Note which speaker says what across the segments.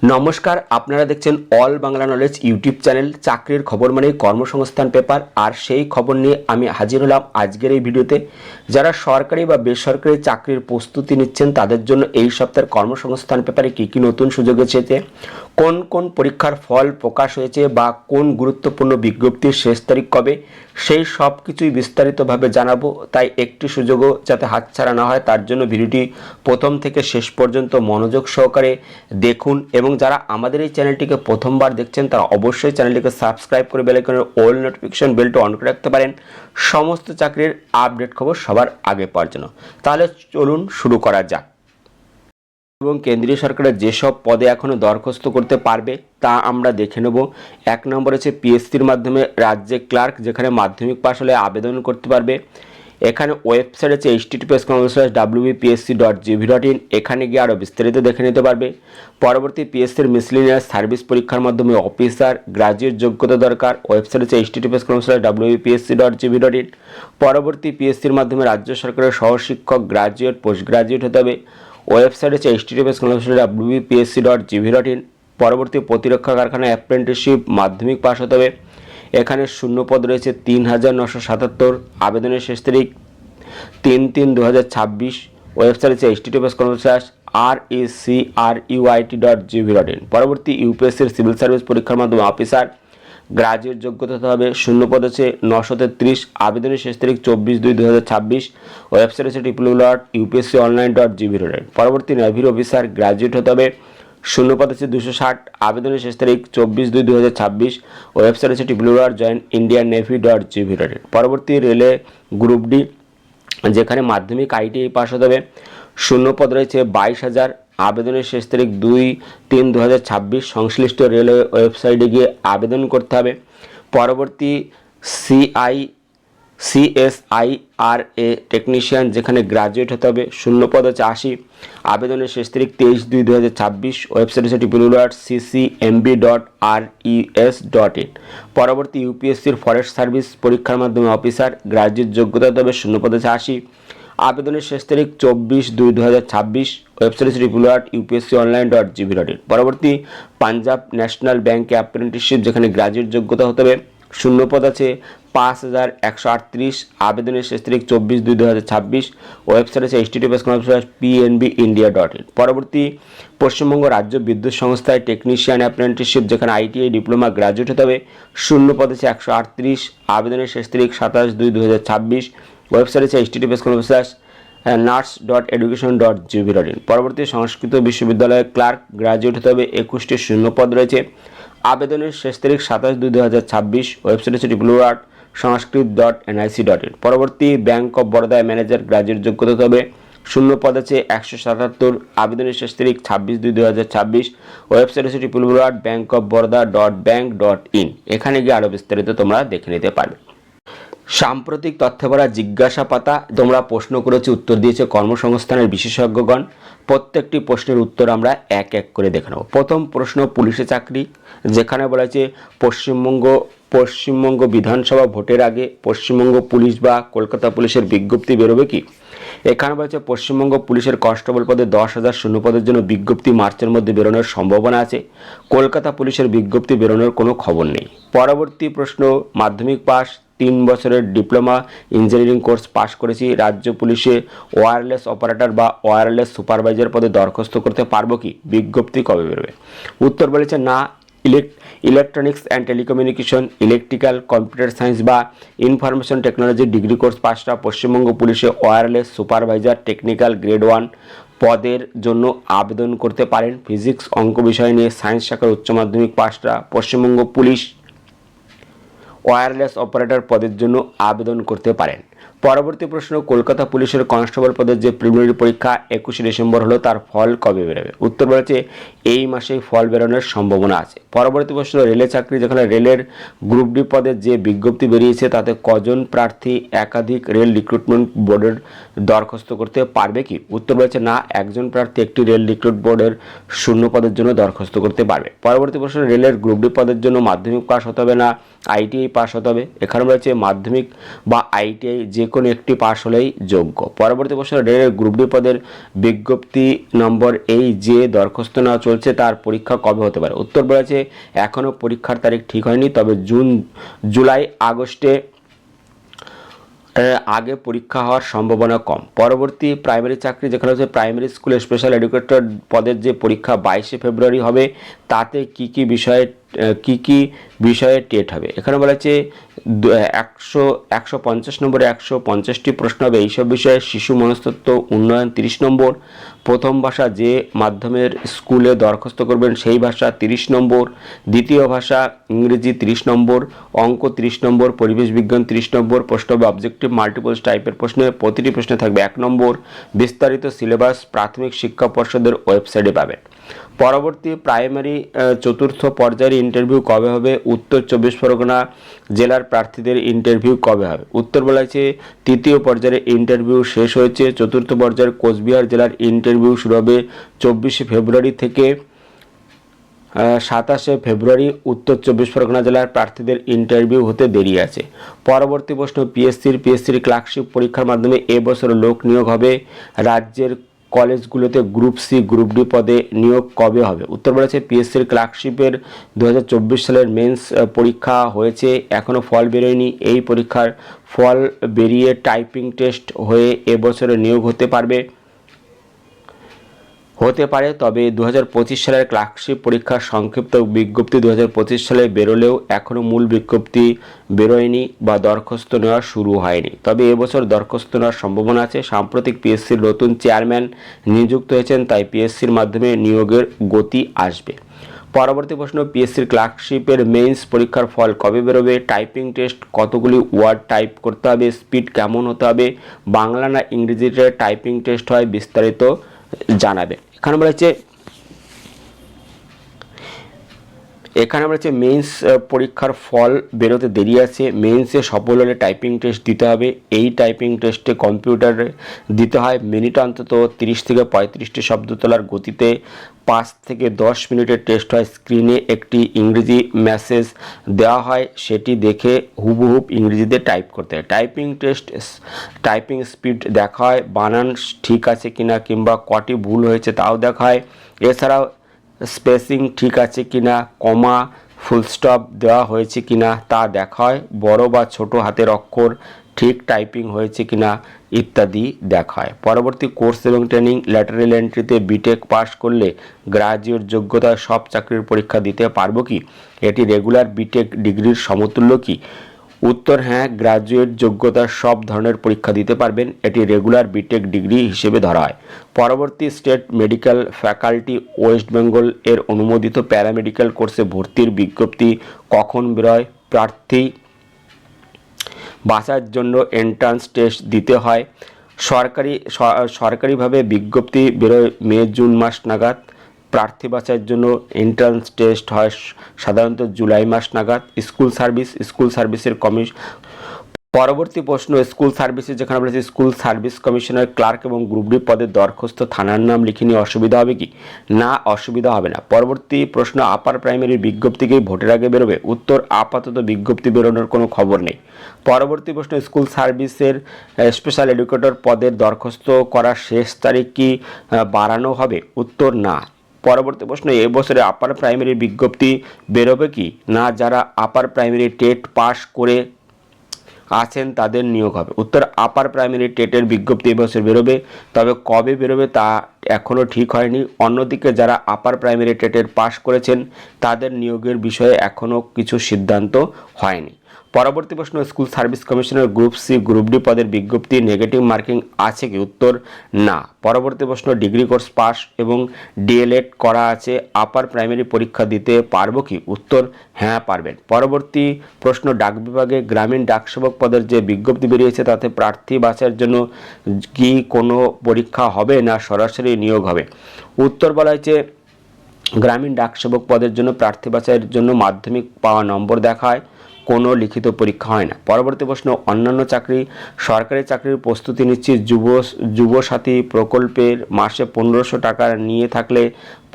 Speaker 1: নমস্কার, আপনারা দেখছেন all Bangla knowledge YouTube channel. চাকরির খবর মানে কর্মসংস্থান পেপার, আর সেই খবর নিয়ে আমি হাজির হলাম আজকের এই ভিডিওতে। যারা সরকারি বা বেসরকারি চাকরির প্রস্তুতি নিচ্ছেন তাদের জন্য এই সপ্তাহের কর্মসংস্থান পেপারে কী কী নতুন সুযোগ এসেছে, কোন কোন পরীক্ষার ফল প্রকাশ হয়েছে বা কোন গুরুত্বপূর্ণ বিজ্ঞপ্তির শেষ তারিখ কবে, সেই সব কিছুই বিস্তারিতভাবে জানাবো। তাই একটি সুযোগও যাতে হাতছাড়া না হয় তার জন্য ভিডিওটি প্রথম থেকে শেষ পর্যন্ত মনোযোগ সহকারে দেখুন। এবং যারা আমাদের এই চ্যানেলটিকে প্রথমবার দেখছেন তারা অবশ্যই চ্যানেলটিকে সাবস্ক্রাইব করে বেল আইকনের অল নোটিফিকেশন বেলটা অন করে রাখতে পারেন সমস্ত চাকরির আপডেট খবর সবার আগে পাওয়ার জন্য। তাহলে চলুন শুরু করা যাক। এবং কেন্দ্রীয় সরকারের যেসব পদে এখনও দরখাস্ত করতে পারবে তা আমরা দেখে নেব। এক নম্বর হচ্ছে পিএসসির মাধ্যমে রাজ্যে ক্লার্ক, যেখানে মাধ্যমিক পাশ হলে আবেদন করতে পারবে। এখানে ওয়েবসাইট আছে https://wbpsc.gv.in, এখানে গিয়ে আরও বিস্তারিত দেখে নিতে পারবে। পরবর্তী পিএসসির মিসলিনিয়াস সার্ভিস পরীক্ষার মাধ্যমে অফিসার গ্রাজুয়েট যোগ্যতা দরকার, ওয়েবসাইট আছে https://wbpsc.gv.in। পরবর্তী পিএসসির মাধ্যমে রাজ্য সরকারের সহশিক্ষক গ্রাজুয়েট পোস্ট গ্রাজুয়েট হতে হবে, ওয়েবসাইট আছে https://wbpsc.gv.in। পরবর্তী প্রতিরক্ষা কারখানা অ্যাপ্রেন্টিসশিপ মাধ্যমিক পাশ হতে হবে। এখানে শূন্যপদ রয়েছে ৩,৯৭৭, আবেদনের শেষ তারিখ ৩/৩/২০২৬। ওয়েবসাইট আছে https://recruit.gv.in। পরবর্তী ইউপিএসসির সিভিল সার্ভিস পরীক্ষার মাধ্যমে অফিসার গ্রাজুয়েট যোগ্যতা হতে হবে, শূন্যপদ আছে ৯৩৩, আবেদনের শেষ তারিখ ২৪/২/২০২৬। ওয়েবসাইট আছে www.upsconline.gv.in। পরবর্তী নেভির অফিসার গ্রাজুয়েট হতে হবে, শূন্যপদ আছে ২৬০, আবেদনের শেষ তারিখ ২৪/২/২০২৬। ওয়েবসাইট আছে www.joinindiannavy.gv.in। পরবর্তী রেলে গ্রুপ ডি, যেখানে মাধ্যমিক আইটিআই পাস হতে হবে, শূন্যপদ রয়েছে ২২,০০০, আবেদনের শেষ তারিখ ২/৩/২০২৬। সংশ্লিষ্ট রেলওয়ে ওয়েবসাইটে গিয়ে আবেদন করতে হবে। পরবর্তী সিএসআইআরএ টেকনিশিয়ান, যেখানে গ্রাজুয়েট হতে হবে, শূন্যপদ আছে ৮০, আবেদনের শেষ তারিখ ২৩/২/২০২৬। ওয়েবসাইট আছে www.ccmb.res.in। পরবর্তী ইউপিএসসির ফরেস্ট সার্ভিস পরীক্ষার মাধ্যমে অফিসার গ্রাজুয়েট যোগ্যতা হতে হবে, শূন্যপদ আছে ৮০, আবেদনের শেষ তারিখ ২৪/২/২০২৬। ওয়েবসাইট আছে www.upsconline.gv.in। পরবর্তী পাঞ্জাব ন্যাশনাল ব্যাংকে অ্যাপ্রেন্টিসশিপ, যেখানে গ্রাজুয়েট যোগ্যতা হতে হবে, শূন্যপদ আছে ৫,১৩৮, আবেদনের শেষ তারিখ ২৪/২/২০২৬। ওয়েবসাইট আছে https://pnbindia.in। পরবর্তী পশ্চিমবঙ্গ রাজ্য বিদ্যুৎ সংস্থায় টেকনিশিয়ান অ্যাপ্রেন্টিসশিপ, যেখানে আইটিআই ডিপ্লোমা গ্রাজুয়েট হতে হবে, শূন্যপদ আছে ১৩৮, আবেদনের শেষ তারিখ ২৭/২/২০২৬। ওয়েবসাইট আছে https://nurse.education.gv.in। পরবর্তী সংস্কৃত বিশ্ববিদ্যালয়ে ক্লার্ক গ্রাজুয়েট হতে হবে, ২১টি শূন্যপদ রয়েছে, আবেদনের শেষ তারিখ ২৭/২/২০২৬। ওয়েবসাইট আছে www.সংস্কৃত.nic.in। পরবর্তী ব্যাংক অফ বরোদায় ম্যানেজার গ্রাজুয়েট যোগ্যতা হতে হবে, শূন্যপদ আছে ১৭৭, আবেদনের শেষ তারিখ ২৬/২/২০২৬। ওয়েবসাইট আছে www.bankofbaroda.bank.in, এখানে গিয়ে আরও বিস্তারিত তোমরা দেখে নিতে পারবে। সাম্প্রতিক তথ্য ভরা জিজ্ঞাসা পাতা, তোমরা প্রশ্ন করেছে, উত্তর দিয়েছে কর্মসংস্থানের বিশেষজ্ঞগণ। প্রত্যেকটি প্রশ্নের উত্তর আমরা এক এক করে দেখে নেব। প্রথম প্রশ্ন পুলিশে চাকরি, যেখানে বলা হয়েছে পশ্চিমবঙ্গ বিধানসভা ভোটের আগে পশ্চিমবঙ্গ পুলিশ বা কলকাতা পুলিশের বিজ্ঞপ্তি বেরোবে কি। এখানে বলেছে পশ্চিমবঙ্গ পুলিশের কনস্টেবল পদে ১০,০০০ শূন্যপদের জন্য বিজ্ঞপ্তি মার্চের মধ্যে বেরোনোর সম্ভাবনা আছে। কলকাতা পুলিশের বিজ্ঞপ্তি বেরোনোর কোনো খবর নেই। পরবর্তী প্রশ্ন, মাধ্যমিক পাস, ৩ বছরের ডিপ্লোমা ইঞ্জিনিয়ারিং কোর্স পাশ করেছি, রাজ্য পুলিশে ওয়্যারলেস অপারেটর বা ওয়্যারলেস সুপারভাইজার পদে দরখাস্ত করতে পারবো কি, বিজ্ঞপ্তি কবে বেরোবে। উত্তর বলেছে না। Electronics and telecommunication, electrical, computer science বা ইনফরমেশন টেকনোলজি ডিগ্রি কোর্স পাসটা পশ্চিমবঙ্গ পুলিশে ওয়্যারলেস সুপারভাইজার টেকনিক্যাল গ্রেড 1 পদের জন্য আবেদন করতে পারেন। ফিজিক্স অঙ্ক বিষয় নিয়ে সায়েন্স শাখার উচ্চ মাধ্যমিক পাসটা পশ্চিমবঙ্গ পুলিশ ওয়্যারলেস অপারেটর পদের জন্য আবেদন করতে পারেন। পরবর্তী প্রশ্ন, কলকাতা পুলিশের কনস্টেবল পদের যে প্রিলিমিনারি পরীক্ষা ২১শে ডিসেম্বর হলো, তার ফল কবে বেরোবে। উত্তর বলেছে এই মাসেই ফল বেরোনোর সম্ভাবনা আছে। পরবর্তী প্রশ্ন, রেলে চাকরি, যেখানে রেলের গ্রুপ ডি পদের যে বিজ্ঞপ্তি বেরিয়েছে তাতে কজন প্রার্থী একাধিক রেল রিক্রুটমেন্ট বোর্ডের দরখাস্ত করতে পারবে কি। উত্তর বলেছে না, একজন প্রার্থী একটি রেল রিক্রুট বোর্ডের শূন্য পদের জন্য দরখাস্ত করতে পারবে। পরবর্তী প্রশ্ন, রেলের গ্রুপ ডি পদের জন্য মাধ্যমিক পাস হতে হবে না আইটিআই পাস হতে হবে। এখানে রয়েছে মাধ্যমিক বা আইটিআই যে কোনো একটি পাশ হলেই যোগ্য। পরবর্তী প্রশ্ন, রেলের গ্রুপ ডি পদের বিজ্ঞপ্তি নম্বর এই যে দরখাস্ত নেওয়া চলছে তার পরীক্ষা কবে হতে পারে? উত্তর বলেছে এখনও পরীক্ষার তারিখ ঠিক হয়নি, তবে জুলাই আগস্টে আগে পরীক্ষা হওয়ার সম্ভাবনা কম। পরবর্তী প্রাইমারি চাকরি যেখানে হচ্ছে প্রাইমারি স্কুলে স্পেশাল এডুকেটর পদের যে পরীক্ষা 22শে ফেব্রুয়ারি হবে, তাতে কি কি বিষয়ে টেট হবে? এখানে বলা হচ্ছে 150 নম্বরে 150টি প্রশ্ন হবে এইসব বিষয়ে। শিশু মনস্তত্ত্ব উন্নয়ন 30 নম্বর, প্রথম ভাষা যে মাধ্যমের স্কুলে দরখাস্ত করবেন সেই ভাষা 30 নম্বর, দ্বিতীয় ভাষা ইংরেজি 30 নম্বর, অঙ্ক 30 নম্বর, পরিবেশ বিজ্ঞান 30 নম্বর। প্রশ্ন হবে অবজেক্টিভ মাল্টিপল টাইপের প্রশ্নে, প্রতিটি প্রশ্নে থাকবে 1 নম্বর। বিস্তারিত সিলেবাস প্রাথমিক শিক্ষা পর্ষদের ওয়েবসাইটে পাবেন। পরবর্তী প্রাইমারি চতুর্থ পর্যায়ের ইন্টারভিউ কবে হবে? উত্তর 24 পরগনা জেলার প্রার্থীদের ইন্টারভিউ কবে হবে? উত্তর বলা হয়েছে তৃতীয় পর্যায়ের ইন্টারভিউ শেষ হয়েছে। চতুর্থ পর্যায়ের কোচবিহার জেলার ইন্টারভিউ শুরু হবে 24শে ফেব্রুয়ারি থেকে 27শে ফেব্রুয়ারি। উত্তর 24 পরগনা জেলার প্রার্থীদের ইন্টারভিউ হতে দেরি আছে। পরবর্তী প্রশ্ন, পিএসসির ক্লার্কশিপ পরীক্ষার মাধ্যমে এবছর লোক নিয়োগ হবে। রাজ্যের কলেজগুলোতে গ্রুপ সি গ্রুপ ডি পদে নিয়োগ কবে হবে? উত্তর বলেছে পিএসসির ক্লার্কশিপের 2024 সালের মেন্স পরীক্ষা হয়েছে, এখনও ফল বেরোয়নি। এই পরীক্ষার ফল বেরিয়ে টাইপিং টেস্ট হয়ে এবছরে নিয়োগ হতে পারে, তবে 2025 সালের ক্লার্কশিপ পরীক্ষার সংক্ষিপ্ত বিজ্ঞপ্তি 2025 সালে বেরোলেও এখনও মূল বিজ্ঞপ্তি বেরোয়নি বা দরখাস্ত নেওয়া শুরু হয়নি, তবে এবছর দরখাস্ত নেওয়ার সম্ভাবনা আছে। সাম্প্রতিক পিএসসির নতুন চেয়ারম্যান নিযুক্ত হয়েছেন, তাই পিএসসির মাধ্যমে নিয়োগের গতি আসবে। পরবর্তী প্রশ্ন, পিএসসির ক্লার্কশিপের মেইনস পরীক্ষার ফল কবে বেরোবে? টাইপিং টেস্ট কতগুলি ওয়ার্ড টাইপ করতে হবে? স্পিড কেমন হতে হবে? বাংলা না ইংরেজিতে টাইপিং টেস্ট হয়? বিস্তারিত জানাবে। এখানে বলা হচ্ছে মেইনস পরীক্ষার ফল বেরোতে দেরি আছে। মেইনসে সফল হলে টাইপিং টেস্ট দিতে হবে। এই টাইপিং টেস্টে কম্পিউটারে দিতে হয়। মিনিটে অন্তত 30 থেকে 35টি শব্দ তোলার গতিতে 5 থেকে 10 মিনিটের টেস্ট হয়। স্ক্রিনে একটি ইংরেজি মেসেজ দেওয়া হয়, সেটি দেখে হুবহুব ইংরেজিতে টাইপ করতে হয়। টাইপিং স্পিড দেখা হয়, বানান ঠিক আছে কিনা কিংবা কটি ভুল হয়েছে তাও দেখা হয়। এছাড়াও স্পেসিং ঠিক আছে কিনা, কমা ফুলস্টপ দেওয়া হয়েছে কিনা তা দেখা হয়। বড় বা ছোট হাতের অক্ষর ঠিক টাইপিং হয়েছে কিনা ইত্যাদি দেখা হয়। পরবর্তী কোর্স এবং ট্রেনিং, ল্যাটারাল এন্ট্রিতে বিটেক পাস করলে গ্রাজুয়েট যোগ্যতায় সব চাকরির পরীক্ষা দিতে পারবো কি? এটি রেগুলার বিটেক ডিগ্রির সমতুল্য কি? উত্তর হ্যাঁ, গ্রাজুয়েট যোগ্যতার সব ধরনের পরীক্ষা দিতে পারবেন, এটি রেগুলার বিটেক ডিগ্রি হিসেবে ধরা হয়। পরবর্তী state medical faculty West Bengal এর অনুমোদিত প্যারামেডিক্যাল কোর্সে ভর্তির বিজ্ঞপ্তি কখন বেরোয়? প্রার্থী বাছাইয়ের জন্য এন্ট্রান্স টেস্ট দিতে হয়। সরকারিভাবে বিজ্ঞপ্তি বেরোয় মে-জুন মাস নাগাদ। প্রার্থী বাছাইয়ের জন্য এন্ট্রান্স টেস্ট হয় সাধারণত জুলাই মাস নাগাদ। স্কুল সার্ভিসের পরবর্তী প্রশ্ন, স্কুল সার্ভিসে যেখানে বলেছে স্কুল সার্ভিস কমিশনের ক্লার্ক এবং গ্রুপ ডি পদের দরখাস্ত থানার নাম লিখে নিয়ে অসুবিধা হবে কি? না, অসুবিধা হবে না। পরবর্তী প্রশ্ন, আপার প্রাইমারির বিজ্ঞপ্তিকেই ভোটের আগে বেরোবে? উত্তর আপাতত বিজ্ঞপ্তি বেরোনোর কোনো খবর নেই। পরবর্তী প্রশ্ন, স্কুল সার্ভিসের স্পেশাল এডুকেটর পদের দরখাস্ত করার শেষ তারিখ কি বাড়ানো হবে? উত্তর না। পরবর্তী প্রশ্ন, এবছরে আপার প্রাইমারির বিজ্ঞপ্তি বেরোবে কি? না, যারা আপার প্রাইমারি টেট পাস করে আছেন তাদের নিয়োগ হবে। উত্তর আপার প্রাইমারি টেটের বিজ্ঞপ্তি এবছর বেরোবে, তবে কবে বেরোবে তা এখনও ঠিক হয়নি। অন্যদিকে যারা আপার প্রাইমারি টেটের পাস করেছেন তাদের নিয়োগের বিষয়ে এখনও কিছু সিদ্ধান্ত হয়নি। পরবর্তী প্রশ্ন, স্কুল সার্ভিস কমিশনের গ্রুপ সি গ্রুপ ডি পদের বিজ্ঞপ্তি নেগেটিভ মার্কিং আছে কি? উত্তর না। পরবর্তী প্রশ্ন, ডিগ্রি কোর্স পাস এবং ডিএলএড করা আছে, আপার প্রাইমারি পরীক্ষা দিতে পারবো কি? উত্তর হ্যাঁ, পারবেন। পরবর্তী প্রশ্ন, ডাক বিভাগে গ্রামীণ ডাকসেবক পদের যে বিজ্ঞপ্তি বেরিয়েছে তাতে প্রার্থী বাছাইয়ের জন্য কি কোনো পরীক্ষা হবে না সরাসরি নিয়োগ হবে? উত্তর বলা হয়েছে গ্রামীণ ডাকসেবক পদের জন্য প্রার্থী বাছাইয়ের জন্য মাধ্যমিক পাওয়া নম্বর দেখা হয়। কোনো লিখিত পরীক্ষা হয় না। পরবর্তী প্রশ্ন, অন্যান্য চাকরি সরকারি চাকরির প্রস্তুতি নিচ্ছে যুবসাথী প্রকল্পের মাসে 1500 টাকা নিয়ে থাকলে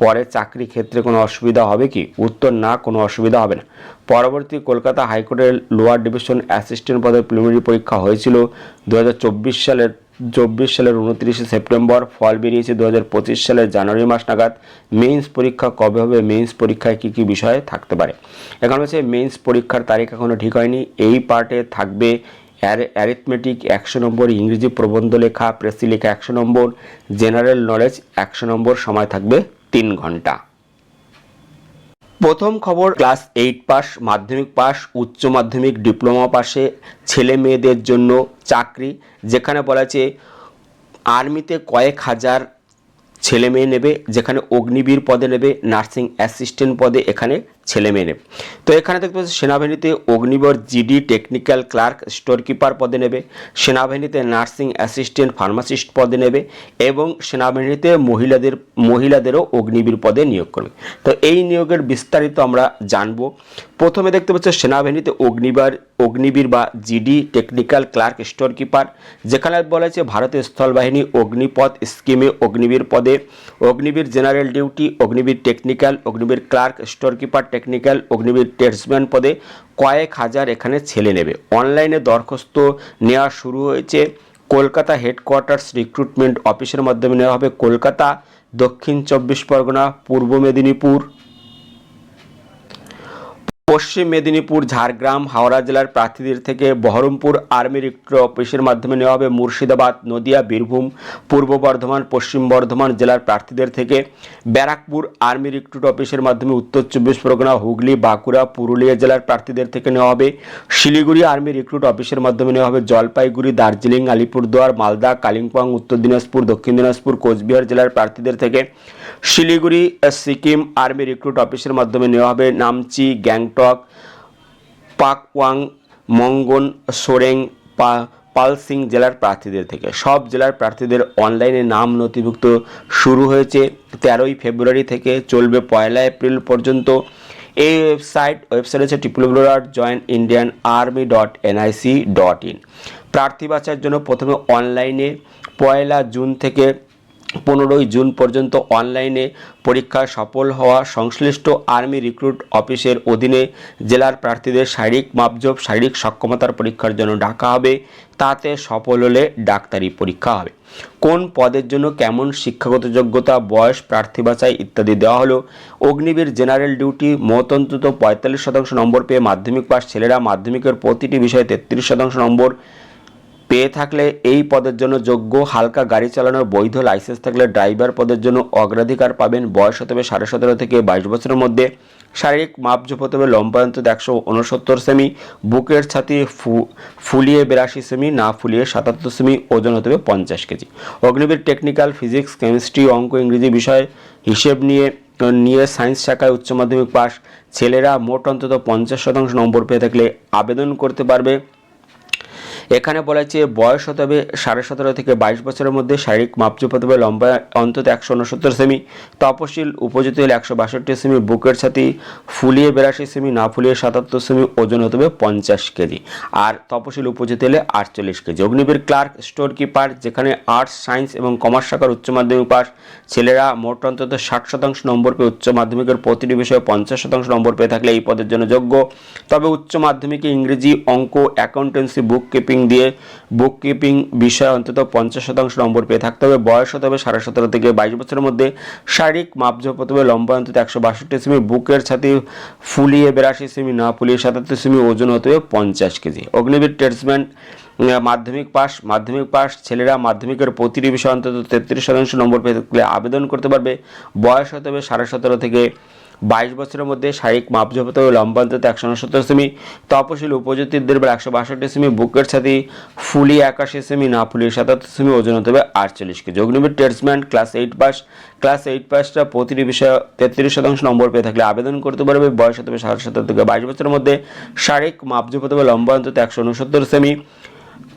Speaker 1: পরে চাকরি ক্ষেত্রে কোনো অসুবিধা হবে কি? উত্তর, না, কোনো অসুবিধা হবে না। পরবর্তী, কলকাতা হাইকোর্টের লোয়ার ডিভিশন অ্যাসিস্ট্যান্ট পদের প্রিলিমিনারি পরীক্ষা হয়েছিল 2024 সালের 29 সেপ্টেম্বর, ফল বেরিয়েছে 2025 সালের জানুয়ারি মাস নাগাদ। মেইনস পরীক্ষা কবে হবে? মেইনস পরীক্ষায় কী কী বিষয় থাকতে পারে? এখন হচ্ছে মেইনস পরীক্ষার তারিখ এখনও ঠিক হয়নি। এই পার্টে থাকবে অ্যারিথমেটিক 100 নম্বর, ইংরেজি প্রবন্ধ লেখা, প্রেসি লেখা 100 নম্বর, জেনারেল নলেজ 100 নম্বর, সময় থাকবে 3 ঘন্টা। প্রথম খবর, ক্লাস 8 পাস, মাধ্যমিক পাস, উচ্চ মাধ্যমিক, ডিপ্লোমা পাশে ছেলে মেয়েদের জন্য চাকরি, যেখানে বলা আছে আর্মিতে কয়েক হাজার ছেলে মেয়ে নেবে, যেখানে অগ্নিবীর পদে নেবে, নার্সিং অ্যাসিস্ট্যান্ট পদে এখানে ছেলে মেয়ে নেবে। তো এখানে দেখতে পাচ্ছি সেনাবাহিনীতে Agniveer GD technical clerk store keeper পদে নেবে, সেনাবাহিনীতে নার্সিং অ্যাসিস্ট্যান্ট ফার্মাসিস্ট পদে নেবে এবং সেনাবাহিনীতে মহিলাদেরও অগ্নিবীর পদে নিয়োগ করবে। তো এই নিয়োগের বিস্তারিত আমরা জানব। প্রথমে দেখতে পাচ্ছি সেনাবাহিনীতে অগ্নিবীর বা GD technical clerk store keeper, যেখানে বলা হয়েছে ভারতীয় স্থলবাহিনী অগ্নিপথ স্কিমে অগ্নিবীর পদে, Agniveer general duty, Agniveer technical, Agniveer clerk store keeper technical, Agniveer tradesman পদে কয়েক হাজার এখানে ছেলে নেবে। অনলাইনে দরখাস্ত নেওয়া শুরু হয়েছে। কলকাতা হেডকোয়ার্টার্স রিক্রুটমেন্ট অফিসের মাধ্যমে নেওয়া হবে। কলকাতা, দক্ষিণ 24 পরগনা, পূর্ব মেদিনীপুর, পশ্চিম মেদিনীপুর, ঝাড়গ্রাম, হাওড়া জেলার প্রার্থীদের থেকে। বহরমপুর আর্মি রিক্রুট অফিসের মাধ্যমে নেওয়া হবে। মুর্শিদাবাদ, নদিয়া, বীরভূম, পূর্ব বর্ধমান, পশ্চিম বর্ধমান জেলার প্রার্থীদের থেকে। ব্যারাকপুর আর্মি রিক্রুট অফিসের মাধ্যমে উত্তর 24 পরগনা, হুগলি, বাঁকুড়া, পুরুলিয়া জেলার প্রার্থীদের থেকে নেওয়া হবে। শিলিগুড়ি আর্মি রিক্রুট অফিসের মাধ্যমে নেওয়া হবে। জলপাইগুড়ি, দার্জিলিং, আলিপুরদুয়ার, মালদা, কালিম্পং, উত্তর দিনাজপুর, দক্ষিণ দিনাজপুর, কোচবিহার জেলার প্রার্থীদের থেকে। শিলিগুড়ি সিকিম আর্মি রিক্রুট অফিসের মাধ্যমে নেওয়া হবে। নামচি, গ্যাংটক, পাকওয়াং, মঙ্গন, সোরেং, পালসিং জেলার প্রার্থীদের থেকে। সব জেলার প্রার্থীদের অনলাইনে নাম নথিভুক্ত শুরু হয়েছে 13 ফেব্রুয়ারি থেকে, চলবে 1 এপ্রিল পর্যন্ত। এই ওয়েবসাইট হচ্ছে www.joinindianarmy.nic.in। প্রার্থী বাছাইয়ের জন্য প্রথমে অনলাইনে 1 জুন থেকে 15 জুন পর্যন্ত অনলাইনে পরীক্ষা সফল হওয়া সংশ্লিষ্ট আর্মি রিক্রুট অফিসের অধীনে জেলার প্রার্থীদের শারীরিক মাপজোপ, শারীরিক সক্ষমতার পরীক্ষার জন্য ডাকা হবে। তাতে সফল হলে ডাক্তারি পরীক্ষা হবে। কোন পদের জন্য কেমন শিক্ষাগত যোগ্যতা, বয়স, প্রার্থী বাছাই ইত্যাদি দেওয়া হলো। অগ্নিবীর জেনারেল ডিউটি, মোট অন্তত 45% নম্বর পেয়ে মাধ্যমিক পাস ছেলেরা মাধ্যমিকের প্রতিটি বিষয়ে 33% নম্বর পেয়ে থাকলে এই পদের জন্য যোগ্য। হালকা গাড়ি চালানোর বৈধ লাইসেন্স থাকলে ড্রাইভার পদের জন্য অগ্রাধিকার পাবেন। বয়স হতে হবে 17.5 থেকে 22 বছরের মধ্যে। শারীরিক মাপজোপ হতে হবে লম্বা অন্তত 169 সেমি, বুকের ছাতি ফুলিয়ে 82 সেমি, না ফুলিয়ে 77 সেমি, ওজন হতে হবে 50 KG. Agniveer technical, physics, chemistry, অঙ্ক, ইংরেজি বিষয়, হিসেব নিয়ে সায়েন্স শাখায় উচ্চ মাধ্যমিক পাস ছেলেরা মোট অন্তত 50% নম্বর পেয়ে থাকলে আবেদন করতে পারবে। এখানে বলা হয়েছে বয়স হতে হবে 17.5 থেকে 22 বছরের মধ্যে। শারীরিক মাপজোপ হতে হবে লম্বা অন্তত 169 সেমি, তপশিল উপজাতি হলে 162 সেমি, বুকের ছাতি ফুলিয়ে 82 সেমি, না ফুলিয়ে 77 সেমি, ওজন হতে হবে 50 কেজি। আর তপশিল উপজাতি হলে 48 KG. Agniveer clerk store keeper, যেখানে আর্টস, সায়েন্স এবং কমার্স শাখার উচ্চ মাধ্যমিক পাস ছেলেরা মোট অন্তত 60% নম্বর পেয়ে উচ্চ মাধ্যমিকের প্রতিটি বিষয়ে 50% নম্বর পেয়ে থাকলে এই পদের জন্য যোগ্য। তবে উচ্চ মাধ্যমিকে ইংরেজি, অঙ্ক, অ্যাকাউন্টেন্সি, বুককিপিং বিষয়ে অন্তত 50% নম্বর পেয়ে থাকতে হবে। বয়স হতে হবে 17.5 থেকে 22 বছরের মধ্যে। শারীরিক মাপজোপ হতে হবে লম্বা অন্তত 162 সেমি, বুকের ছাতি ফুলিয়ে 82 সেমি, না ফুলিয়ে 77 সেমি, ওজন হতে হবে 50 কেজি। অগ্নিবীর ট্রেডসম্যান মাধ্যমিক পাস ছেলেরা মাধ্যমিকের প্রতিটি বিষয়ে অন্তত 33% নম্বর পেয়ে থাকলে আবেদন করতে পারবে। বয়স হতে হবে 17.5 থেকে 22 বছরের মধ্যে। শারীরিক মাপজোপ হতে হবে লম্বা অন্তত 169 সেমি, তপশিল উপজাতিদের 162 সেমি, বুকের ছাতি ফুলিয়ে 81 সেমি, না ফুলিয়ে 77 সেমি, ওজন হতে হবে 48 কেজি। অগ্নিবীর ট্রেডসম্যান ক্লাস 8 পাসটা প্রতিটি বিষয়ে 33% নম্বর পেয়ে থাকলে আবেদন করতে পারবে। বয়স হতে হবে 17 থেকে 22 বছরের মধ্যে। শারীরিক মাপজোপ হতে হবে লম্বা অন্তত 169 সেমি,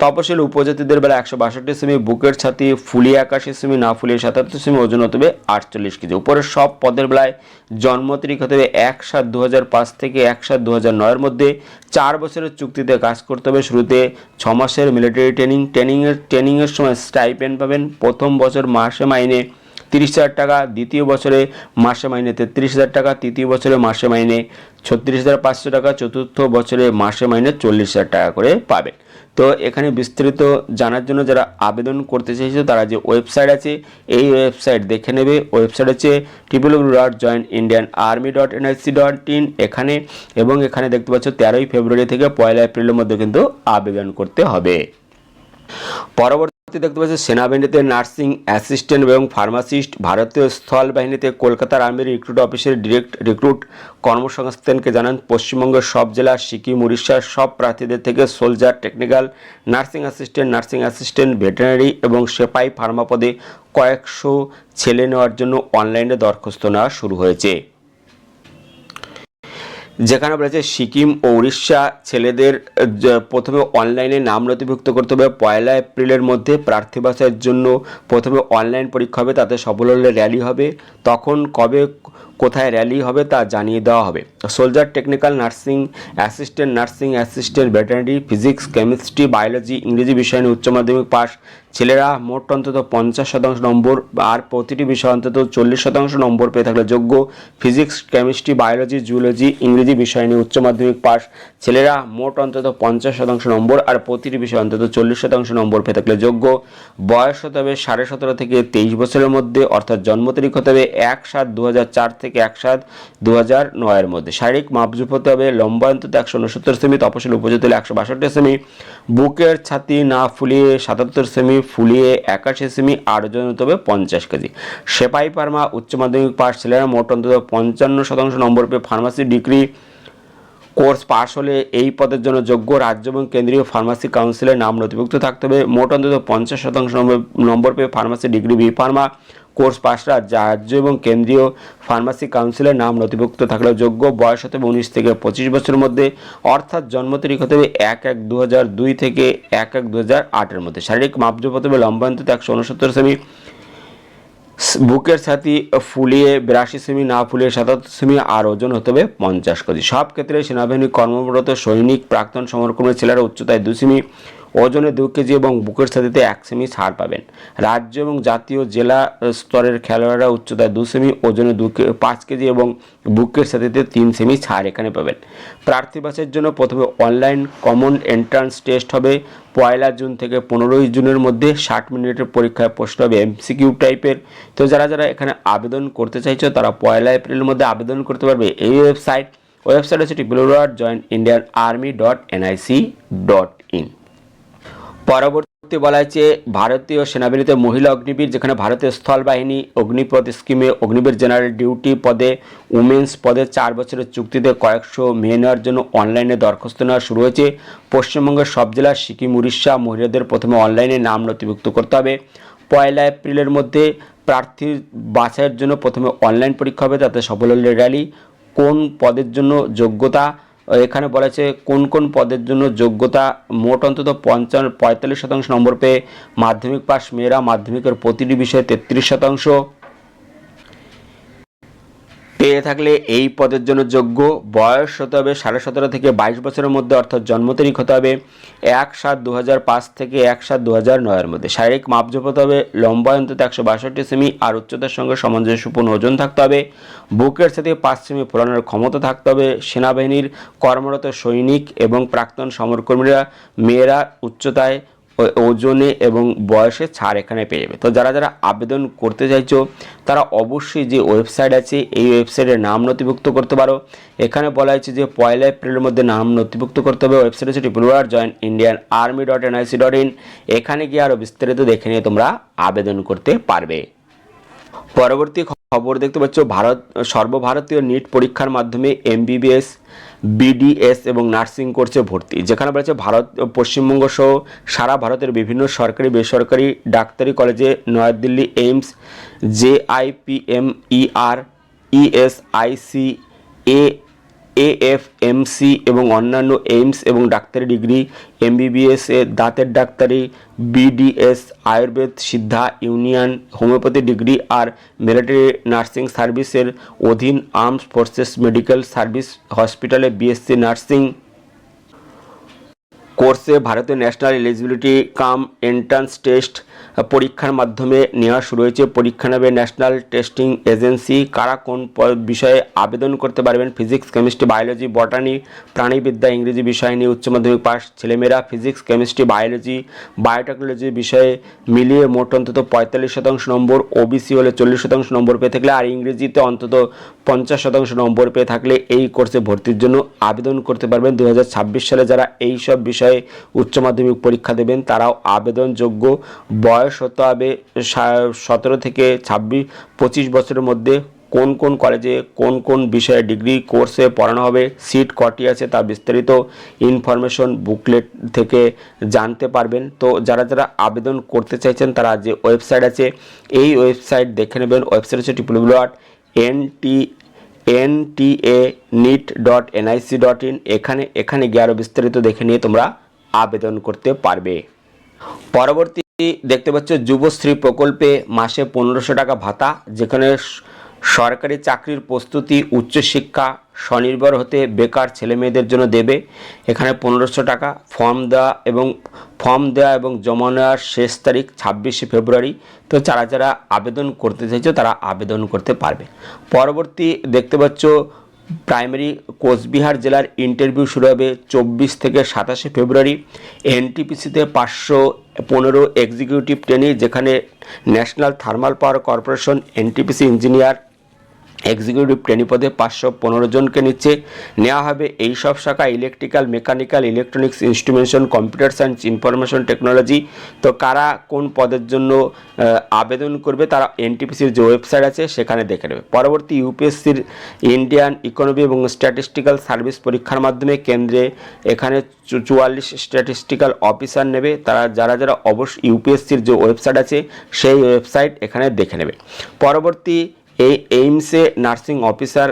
Speaker 1: তপশিলি উপজাতিদের বেলা 162 সেমি, বুকের ছাতি ফুলিয়ে 81 সেমি, না ফুলিয়ে 77 সেমি, ওজন হতে হবে 48 কেজি। উপরের সব পদের বেলায় জন্ম তারিখ হতে হবে 1/7/2005 থেকে 1/7/2009 মধ্যে। 4 বছরের চুক্তিতে কাজ করতে হবে। শুরুতে 6 মাসের মিলিটারি ট্রেনিংয়ের সময় স্টাইপেন্ড পাবেন। প্রথম বছর মাসে মাইনে 30,000 টাকা, দ্বিতীয় বছরে মাসে মাইনে 33,000 টাকা, তৃতীয় বছরে মাসে মাইনে 36,500 টাকা, চতুর্থ বছরে মাসে মাইনে 40,000 টাকা করে পাবেন। তো এখানে বিস্তারিত জানার জন্য যারা আবেদন করতে চাইছে তারা যে ওয়েবসাইট আছে এই ওয়েবসাইট দেখে নেবে। ওয়েবসাইট হচ্ছে www.jointindianarmy.nic.in। এখানে এবং এখানে দেখতে পাচ্ছ 13ই ফেব্রুয়ারি থেকে 1 এপ্রিলের মধ্যে কিন্তু আবেদন করতে হবে। পরবর্তী দেখতে পাচ্ছি সেনাবাহিনীতে নার্সিং অ্যাসিস্ট্যান্ট এবং ফার্মাসিস্ট, ভারতীয় স্থল বাহিনীতে কলকাতার আর্মির রিক্রুট অফিসের ডিরেক্ট রিক্রুট কর্মসংস্থানকে জানান পশ্চিমবঙ্গের সব জেলা, সিকিম, উড়িষ্যার সব প্রার্থীদের থেকে soldier, technical, nursing assistant, veterinary এবং সেপাই ফার্মা পদে কয়েকশো ছেলে নেওয়ার জন্য অনলাইনে দরখাস্ত নেওয়া শুরু হয়েছে। যেখানে বলেছে সিকিম ও উড়িষ্যা ছেলেদের প্রথমে অনলাইনে নাম নথিভুক্ত করতে হবে 1 এপ্রিলের মধ্যে। প্রার্থী বাছাইয়ের জন্য প্রথমে অনলাইন পরীক্ষা হবে, তাতে সফল হলে র্যালি হবে। তখন কবে কোথায় র্যালি হবে তা জানিয়ে দেওয়া হবে। Soldier, technical, nursing assistant, veterinary, physics, chemistry, biology, ইংরেজি বিষয় নিয়ে উচ্চ মাধ্যমিক পাস। ছেলেরা মোট অন্তত 50% নম্বর আর প্রতিটি বিষয় অন্তত 40% নম্বর পেয়ে থাকলে যোগ্য। ফিজিক্স, কেমিস্ট্রি, বায়োলজি, জুলজি, ইংরেজি বিষয় নিয়ে উচ্চ মাধ্যমিক পাস। ছেলেরা মোট অন্তত 50% নম্বর আর প্রতিটি বিষয় অন্তত 40% নম্বর পেয়ে থাকলে যোগ্য। বয়স হতে হবে 17.5 থেকে 23 বছরের মধ্যে, অর্থাৎ জন্ম তারিখ হতে হবে 1/7/2004 থেকে 1/7/2009 এর মধ্যে। শারীরিক মাপজুপ হতে হবে লম্বা অন্তত 169 সেমি, তপশিলি উপজাতি হলে 162 সেমি, বুকের ছাতি না ফুলিয়ে 77 সেমি, ফুলিয়ে 81 সেমি, আর ওজন হতে হবে 50 কেজি। সেপাই ফার্মা উচ্চ মাধ্যমিক পাস। ছেলেরা মোট অন্তত 55% নম্বর পেয়ে ফার্মাসি ডিগ্রি কোর্স পাস হলে এই পদের জন্য যোগ্য। রাজ্য এবং কেন্দ্রীয় ফার্মাসি কাউন্সিলের নাম নথিভুক্ত থাকতে হবে। মোট অন্তত 50% নম্বর পেয়ে pharmacy degree B pharma course পাসরা রাজ্য এবং কেন্দ্রীয় ফার্মাসি কাউন্সিলের নাম নথিভুক্ত থাকলেও যোগ্য। বয়স হতে হবে 19 থেকে 25 বছরের মধ্যে, অর্থাৎ জন্ম তারিখ হতে হবে 1/1/2002 থেকে 1/1/2008 এর মধ্যে। শারীরিক মাপজুপ হতে হবে লম্বা অন্তত 169 সেমি, বুকের ছাতি ফুলিয়ে 82 সেমি, না ফুলিয়ে 77 সেমি, আর ওজন হতে হবে 50 কেজি। সব ক্ষেত্রে সেনাবাহিনী কর্মরত সৈনিক, প্রাক্তন সমরকর্মী ছেলেরা উচ্চতায় 2 সেমি, ওজনে 2 কেজি এবং বুকের ছাতিতে 1 সেমি ছাড় পাবেন। রাজ্য এবং জাতীয় জেলা স্তরের খেলোয়াড়রা উচ্চতায় 2 সেমি, ওজনে 5 কেজি এবং বুকের ছাতিতে 3 সেমি ছাড় এখানে পাবেন। প্রার্থী বাছাইয়ের জন্য প্রথমে অনলাইন কমন এন্ট্রান্স টেস্ট হবে 1 জুন থেকে 15 জুনের মধ্যে। 60 মিনিটের পরীক্ষায় প্রশ্ন হবে এমসিকিউ টাইপের। তো যারা এখানে আবেদন করতে চাইছো তারা 1 এপ্রিলের মধ্যে আবেদন করতে পারবে। এই ওয়েবসাইট হচ্ছে www.jointindianarmy.nic.in। পরবর্তী বলা হয়েছে ভারতীয় সেনাবাহিনীতে মহিলা অগ্নিবীর, যেখানে ভারতীয় স্থল বাহিনী অগ্নিপথ স্কিমে অগ্নিবীর জেনারেল ডিউটি পদে উমেন্স পদে 4 বছরের চুক্তিতে কয়েকশো মেয়ে নেওয়ার জন্য অনলাইনে দরখাস্ত নেওয়া শুরু হয়েছে। পশ্চিমবঙ্গের সব জেলা, সিকিম, উড়িষ্যা মহিলাদের প্রথমে অনলাইনে নাম নথিভুক্ত করতে হবে 1 এপ্রিলের মধ্যে। প্রার্থী বাছাইয়ের জন্য প্রথমে অনলাইন পরীক্ষা হবে, তাতে সফল হলে র্যালি। কোন পদের জন্য যোগ্যতা এখানে বলা আছে, কোন কোন পদের জন্য যোগ্যতা। মোট অন্তত 45% নম্বর পেয়ে মাধ্যমিক পাস মেয়েরা মাধ্যমিকের প্রতিটি বিষয়ে 33% পেয়ে থাকলে এই পদের জন্য যোগ্য। বয়স হতে হবে 17.5 থেকে 22 বছরের মধ্যে, অর্থাৎ জন্ম তারিখ হতে হবে 1/7/2005 থেকে 1/7/2009 এর মধ্যে। শারীরিক মাপজোপ হতে হবে লম্বা অন্তত 162 সেমি আর উচ্চতার সঙ্গে সামঞ্জস্যপূর্ণ ওজন থাকতে হবে। বুকের সাথে 5 সেমি ফোলানোর ক্ষমতা থাকতে হবে। সেনাবাহিনীর কর্মরত সৈনিক এবং প্রাক্তন সমরকর্মীরা মেয়েরা উচ্চতায়, ওজনে এবং বয়সে ছাড় এখানে পেয়ে যাবে। তো যারা আবেদন করতে চাইছো তারা অবশ্যই যে ওয়েবসাইট আছে এই ওয়েবসাইটে নাম নথিভুক্ত করতে পারো। এখানে বলা হয়েছে যে 1 এপ্রিলের মধ্যে নাম নথিভুক্ত করতে হবে। ওয়েবসাইট হচ্ছে www.jointindianarmy.nic.in। এখানে গিয়ে আরও বিস্তারিত দেখে নিয়ে তোমরা আবেদন করতে পারবে। পরবর্তী খবর দেখতে পাচ্ছ সর্বভারতীয় নিট পরীক্ষার মাধ্যমে এমবিবিএস, বিডিএস এবং নার্সিং কোর্সে ভর্তি, যেখানে বলেছে পশ্চিমবঙ্গ সহ সারা ভারতের বিভিন্ন সরকারি বেসরকারি ডাক্তারি কলেজে New Delhi AIIMS, JIPMER, ESIC, AFMC এবং অন্যান্য এইমস এবং ডাক্তারি ডিগ্রি, MBBS এ দাঁতের ডাক্তারি, BDS আয়ুর্বেদ, সিদ্ধা, ইউনিয়ন হোমিওপ্যাথি ডিগ্রি আর মিলিটারি নার্সিং সার্ভিসের অধীন আর্মড ফোর্সেস মেডিকেল সার্ভিস হসপিটালে BSc নার্সিং কোর্সে ভারতীয় ন্যাশনাল এলিজিবিলিটি কাম এন্ট্রান্স টেস্ট পরীক্ষার মাধ্যমে নেওয়া শুরু হয়েছে। পরীক্ষা নেবে ন্যাশনাল টেস্টিং এজেন্সি। কারা কোন বিষয়ে আবেদন করতে পারবেন? ফিজিক্স, কেমিস্ট্রি, বায়োলজি, বটানি, প্রাণীবিদ্যা, ইংরেজি বিষয় নিয়ে উচ্চ মাধ্যমিক পাস ছেলেমেয়েরা ফিজিক্স, কেমিস্ট্রি, বায়োলজি, বায়োটেকনোলজি বিষয়ে মিলিয়ে মোট অন্তত 45% নম্বর, ওবিসি হলে 40% নম্বর পেয়ে থাকলে আর ইংরেজিতে অন্তত 50% নম্বর পেয়ে থাকলে এই কোর্সে ভর্তির জন্য আবেদন করতে পারবেন। 2026 সালে যারা এই সব বিষয়ে উচ্চ মাধ্যমিক পরীক্ষা দেবেন তারাও আবেদনযোগ্য। বয়স হতে হবে 17 থেকে 25 বছরের মধ্যে। কোন কোন কলেজে কোন কোন বিষয়ে ডিগ্রি কোর্সে পড়ানো হবে, সিট কটি আছে তা বিস্তারিত ইনফরমেশন বুকলেট থেকে জানতে পারবেন। তো যারা যারা আবেদন করতে চাইছেন তারা যে ওয়েবসাইট আছে এই ওয়েবসাইট দেখে নেবেন। ওয়েবসাইট হচ্ছে www.nta.nic.in। এখানে গিয়ে আরও বিস্তারিত দেখে নিয়ে তোমরা আবেদন করতে পারবে। পরবর্তী দেখতে পাচ্ছ যুবশ্রী প্রকল্পে মাসে 1500 টাকা ভাতা, যেখানে সরকারি চাকরির প্রস্তুতি, উচ্চশিক্ষা, স্বনির্ভর হতে বেকার ছেলেমেয়েদের জন্য দেবে। এখানে 1500 টাকা। ফর্ম দেওয়া এবং জমা নেওয়ার শেষ তারিখ 26শে ফেব্রুয়ারি। তো যারা যারা আবেদন করতে চাইছো তারা আবেদন করতে পারবে। পরবর্তী দেখতে পাচ্ছ প্রাইমারি কোচবিহার জেলার ইন্টারভিউ শুরু হবে 24 থেকে 27শে ফেব্রুয়ারি। NTPCতে 515 এক্সিকিউটিভ ট্রেনি, যেখানে national thermal power corporation NTPC engineer executive trainee পদে 515 জনকে নেওয়া হবে। এই সব শাখা electrical, mechanical, electronics, instrumentation, computer science, information technology. তো কারা কোন পদের জন্য আবেদন করবে তারা NTPCর যে ওয়েবসাইট আছে সেখানে দেখে নেবে। পরবর্তী UPSCর ইন্ডিয়ান ইকোনমি এবং স্ট্যাটিস্টিক্যাল সার্ভিস পরীক্ষার মাধ্যমে কেন্দ্রে এখানে 44 স্ট্যাটিস্টিক্যাল অফিসার নেবে। তারা যারা অবশ্যই UPSCর যে ওয়েবসাইট আছে সেই ওয়েবসাইট এখানে দেখে নেবে। পরবর্তী এই এইমসে নার্সিং অফিসার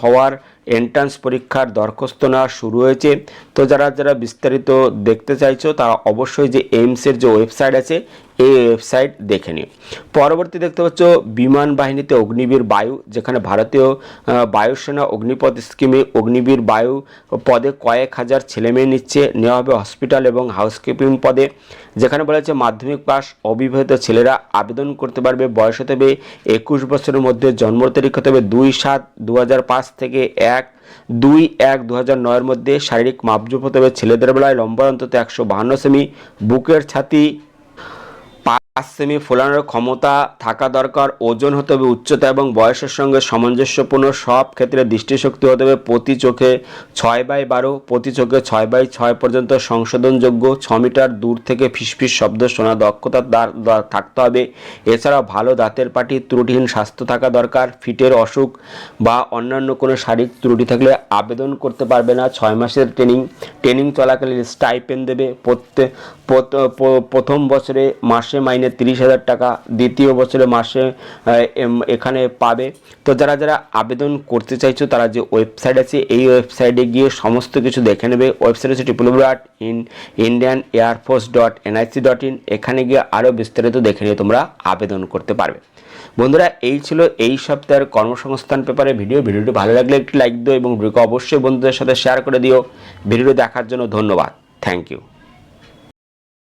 Speaker 1: হওয়ার এন্ট্রান্স পরীক্ষার দরখাস্ত নেওয়া শুরু হয়েছে। তো যারা বিস্তারিত দেখতে চাইছো তারা অবশ্যই যে এইমসের যে ওয়েবসাইট আছে এই ওয়েবসাইট দেখে নিও। পরবর্তী দেখতে পাচ্ছ বিমান বাহিনীতে অগ্নিবীর বায়ু, যেখানে ভারতীয় বায়ুসেনা অগ্নিপথ স্কিমে অগ্নিবীর বায়ু পদে কয়েক হাজার ছেলেমেয়ে নেওয়া হবে হসপিটাল এবং হাউসকিপিং পদে। যেখানে বলা হচ্ছে মাধ্যমিক পাস অবিবাহিত ছেলেরা আবেদন করতে পারবে। বয়স হতে হবে 21 বছরের মধ্যে, জন্ম তারিখ হতে হবে 2/7/2005 থেকে 1/2/2009 মধ্যে। শারীরিক মাপজোপ হতে হবে ছেলেদের বেলায় লম্বা অন্তত 152 সেমি, বুকের ছাতি 5 সেমি, ফোলানোর ক্ষমতা থাকা দরকার, ওজন হতে হবে, উচ্চতা এবং বয়সের সঙ্গে সামঞ্জস্যপূর্ণ। সব ক্ষেত্রে দৃষ্টিশক্তি হতে হবে প্রতি চোখে 6/12, প্রতি চোখে 6/6 পর্যন্ত সংশোধনযোগ্য, 6 মিটার দূর থেকে ফিসফিস শব্দ শোনা দক্ষতা থাকতে হবে। এছাড়াও ভালো দাঁতের পাটি, ত্রুটিহীন স্বাস্থ্য থাকা দরকার। ফিটের অসুখ বা অন্যান্য কোনো শারীরিক ত্রুটি থাকলে আবেদন করতে পারবে না। 6 মাসের ট্রেনিং চলাকালীন স্টাইপেন্ড দেবে। প্রথম বছরে মাসে মাইনে 30,000 টাকা, দ্বিতীয় বছরে মাসে এখানে পাবে। তো যারা আবেদন করতে চাইছো তারা যে ওয়েবসাইট আছে এই ওয়েবসাইটে গিয়ে সমস্ত কিছু দেখে নেবে। ওয়েবসাইট হচ্ছে www.indianairforce.nic.in। এখানে গিয়ে আরও বিস্তারিত দেখে নিয়ে তোমরা আবেদন করতে পারবে। বন্ধুরা, এই ছিল এই সপ্তাহের কর্মসংস্থান পেপারে ভিডিওটি ভালো লাগলে একটি লাইক দিও এবং ভিডিওকে অবশ্যই বন্ধুদের সাথে শেয়ার করে দিও। ভিডিও দেখার জন্য ধন্যবাদ। Thank you.